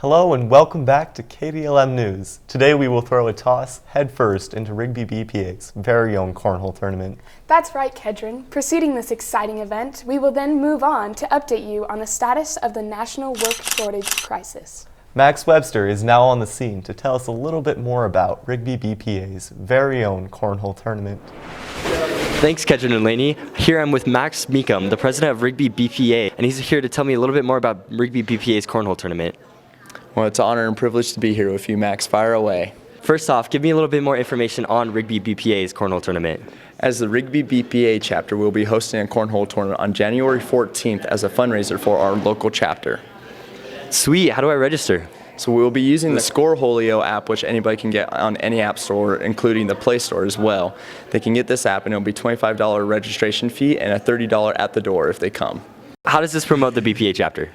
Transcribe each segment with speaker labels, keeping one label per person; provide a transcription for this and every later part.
Speaker 1: Hello and welcome back to KDLM News. Today we will throw a toss headfirst into Rigby BPA's very own cornhole tournament.
Speaker 2: That's right, Kedron. Preceding this exciting event, we will then move on to update you on the status of the national work shortage crisis.
Speaker 1: Max Webster is now on the scene to tell us a little bit more about Rigby BPA's very own cornhole tournament.
Speaker 3: Thanks, Kedron and Laney. Here I'm with Max Meekum, the president of Rigby BPA, and he's here to tell me a little bit more about Rigby BPA's cornhole tournament.
Speaker 4: Well, it's an honor and privilege to be here with you, Max. Fire away.
Speaker 3: First off, give me a little bit more information on Rigby BPA's cornhole tournament.
Speaker 4: As the Rigby BPA chapter, we'll be hosting a cornhole tournament on January 14th as a fundraiser for our local chapter.
Speaker 3: Sweet, how do I register?
Speaker 4: So we'll be using the Scoreholio app, which anybody can get on any app store, including the Play Store as well. They can get this app and it'll be $25 registration fee and a $30 at the door if they come.
Speaker 3: How does this promote the BPA chapter?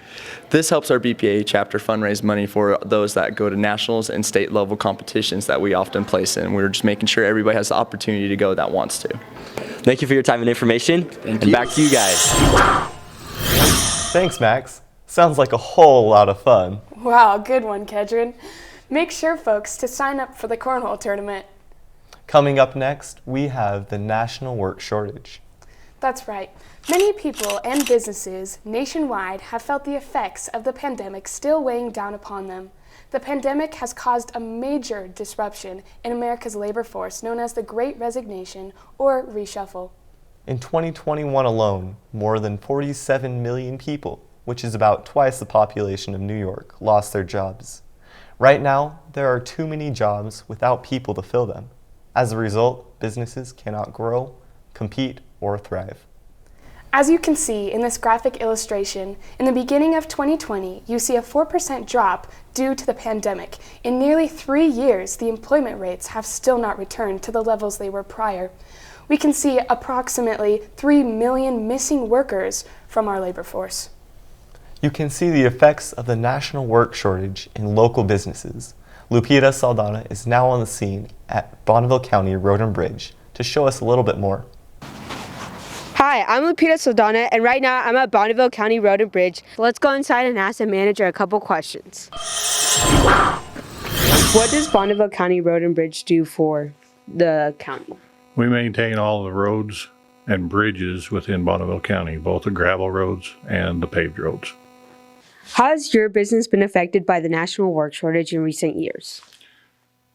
Speaker 4: This helps our BPA chapter fundraise money for those that go to nationals and state level competitions that we often place in. We're just making sure everybody has the opportunity to go that wants to.
Speaker 3: Thank you for your time and information.
Speaker 4: Thank you.
Speaker 3: Back to you guys.
Speaker 1: Thanks, Max. Sounds like a whole lot of fun.
Speaker 2: Wow, good one, Kedron. Make sure, folks, to sign up for the cornhole tournament.
Speaker 1: Coming up next, we have the national work shortage.
Speaker 2: That's right. Many people and businesses nationwide have felt the effects of the pandemic still weighing down upon them. The pandemic has caused a major disruption in America's labor force known as the Great Resignation or reshuffle.
Speaker 1: In 2021 alone, more than 47 million people, which is about twice the population of New York, lost their jobs. Right now, there are too many jobs without people to fill them. As a result, businesses cannot grow, compete, or thrive.
Speaker 2: As you can see in this graphic illustration, in the beginning of 2020, you see a 4% drop due to the pandemic. In nearly 3 years, the employment rates have still not returned to the levels they were prior. We can see approximately 3 million missing workers from our labor force.
Speaker 1: You can see the effects of the national work shortage in local businesses. Lupita Saldana is now on the scene at Bonneville County Road and Bridge to show us a little bit more.
Speaker 5: Hi, I'm Lupita Saldana, and right now I'm at Bonneville County Road and Bridge. Let's go inside and ask the manager a couple questions. What does Bonneville County Road and Bridge do for the county?
Speaker 6: We maintain all the roads and bridges within Bonneville County, both the gravel roads and the paved roads.
Speaker 5: How has your business been affected by the national work shortage in recent years?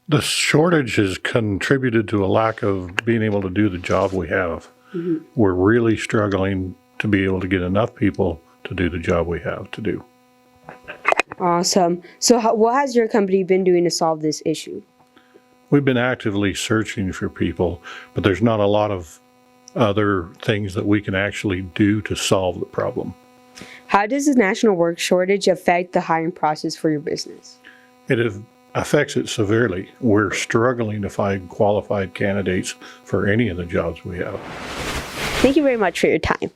Speaker 6: The shortage has contributed to a lack of being able to do the job we have. Mm-hmm. We're really struggling to be able to get enough people to do the job we have to do.
Speaker 5: Awesome. So what has your company been doing to solve this issue?
Speaker 6: We've been actively searching for people, but there's not a lot of other things that we can actually do to solve the problem.
Speaker 5: How does the national work shortage affect the hiring process for your business?
Speaker 6: It affects it severely. We're struggling to find qualified candidates for any of the jobs we have.
Speaker 5: Thank you very much for your time.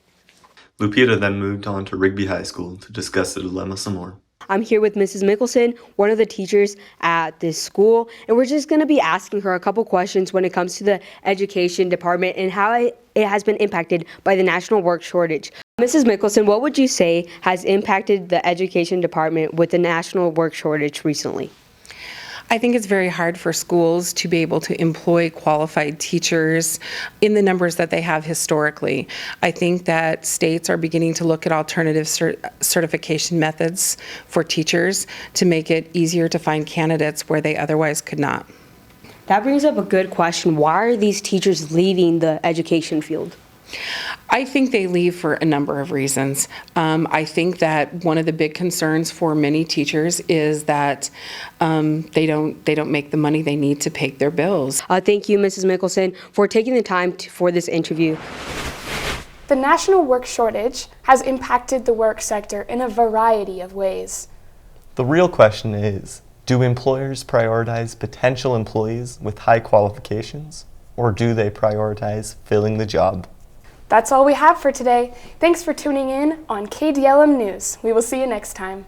Speaker 1: Lupita then moved on to Rigby High School to discuss the dilemma some more.
Speaker 5: I'm here with Mrs. Mickelson, one of the teachers at this school, and we're just going to be asking her a couple questions when it comes to the education department and how it has been impacted by the national work shortage. Mrs. Mickelson, what would you say has impacted the education department with the national work shortage recently?
Speaker 7: I think it's very hard for schools to be able to employ qualified teachers in the numbers that they have historically. I think that states are beginning to look at alternative certification methods for teachers to make it easier to find candidates where they otherwise could not.
Speaker 5: That brings up a good question. Why are these teachers leaving the education field?
Speaker 7: I think they leave for a number of reasons. I think that one of the big concerns for many teachers is that they don't make the money they need to pay their bills.
Speaker 5: Thank you, Mrs. Mickelson, for taking the time for this interview.
Speaker 2: The national work shortage has impacted the work sector in a variety of ways.
Speaker 1: The real question is, do employers prioritize potential employees with high qualifications, or do they prioritize filling the job?
Speaker 2: That's all we have for today. Thanks for tuning in on KDLM News. We will see you next time.